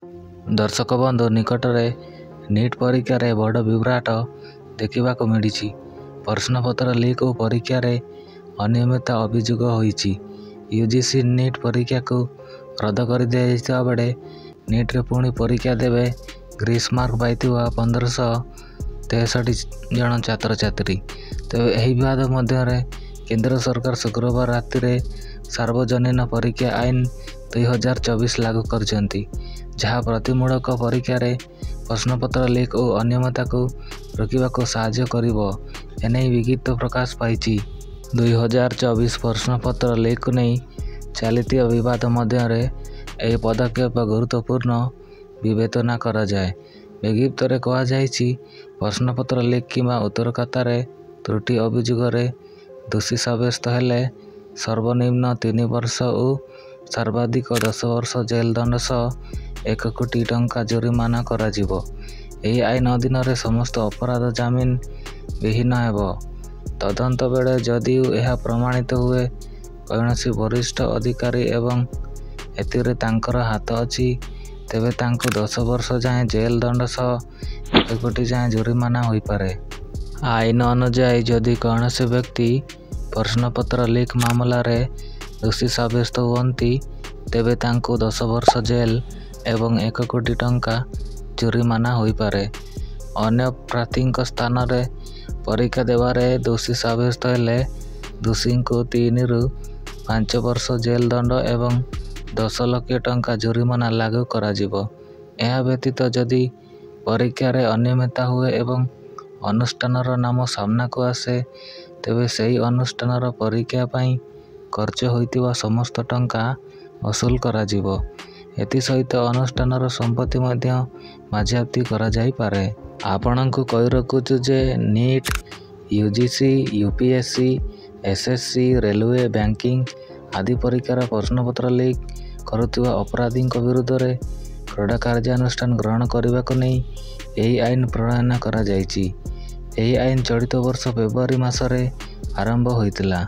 दर्शक बंधु निकटरे नीट परीक्षा रे बड़ विभ्राट देखा मिली। प्रश्नपत्र लीक और परीक्षा रे अनियमितता अभियोग होईची। यूजीसी नीट परीक्षा को रद्द कर दिया बेले नीट रे पुणी परीक्षा देवे ग्रीस मार्क पाई 1563 जन छात्र छात्री। तेज यही विवाद मध्य केंद्र सरकार शुक्रवार राति रे सार्वजनीन परीक्षा आईन 2024 लागू करछंती, जहाँ प्रतिमूलक परीक्षा रे प्रश्नपत्र लीक और अनियमितता को रोकने को साहाय्य करिवो। एने विज्ञप्ति प्रकाश पाई। 2024 प्रश्नपत्र लीक नहीं चलती विवाद मध्य यह पदक्षेप गुरुत्वपूर्ण विवेचना करा जाए। विज्ञप्ति में कहुई प्रश्नपत्र लीक किंवा उत्तरकर्तार त्रुटि अभियोग दोषी साब्यस्त हेले सर्वनिम्न 3 वर्ष और सर्वाधिक 10 वर्ष जेल दंड सह 1 कोटी टंका जुर्माना करा जिवो। एही आईन अधीन समस्त अपराध जामिन विहीन हेबो। तदंत बेले जदि यह प्रमाणित हुए कौनसी वरिष्ठ अधिकारी एवं एतिरे तांकर हाथ अच्छी तेबे तांको 10 वर्ष जाए जेल दंड सह 1 कोटी जाए जुर्माना हो पारे। आईन अनुजाई जदि कौनसी व्यक्ति प्रश्नपत्र लीक मामला रे दोषी साब्यस्त हुअन्ति तेबे तांको 10 वर्ष जेल एवं 1 कोटी टंका जुर्माना हो पारे। अन्य प्रार्थी स्थान रे परीक्षा देवारे दोषी साब्यस्त हेले दोषी को 3 रु 5 वर्ष जेल दंड एवं 10 लाख टंका जुर्माना लागू करा जिवो। यह व्यतीत जदि परीक्षा रे अनियमितता हुए एवं अनुष्ठानर नाम सामना को आसे तेबे सही अनुष्ठानर परीक्षा पाई खर्च होइतिबा समस्त टंका वसूल करा जिवो। एथि सहित अनुष्ठानर संपत्ति मध्य बाजेयाप्ति करा जाई पारे। आपणको कहि रखुछु जे NEET, UGC, UPSC, SSC, railway, banking आदि परीक्षार प्रश्नपत्र लीक करुवा अपराधी विरुद्ध में कड़ा कार्यानुष्ठान ग्रहण करने को नहीं यही आईन प्रणयन करा जायछि। यही आईन चलित वर्ष फेब्रुआरी मासरे आरंभ होइतिला।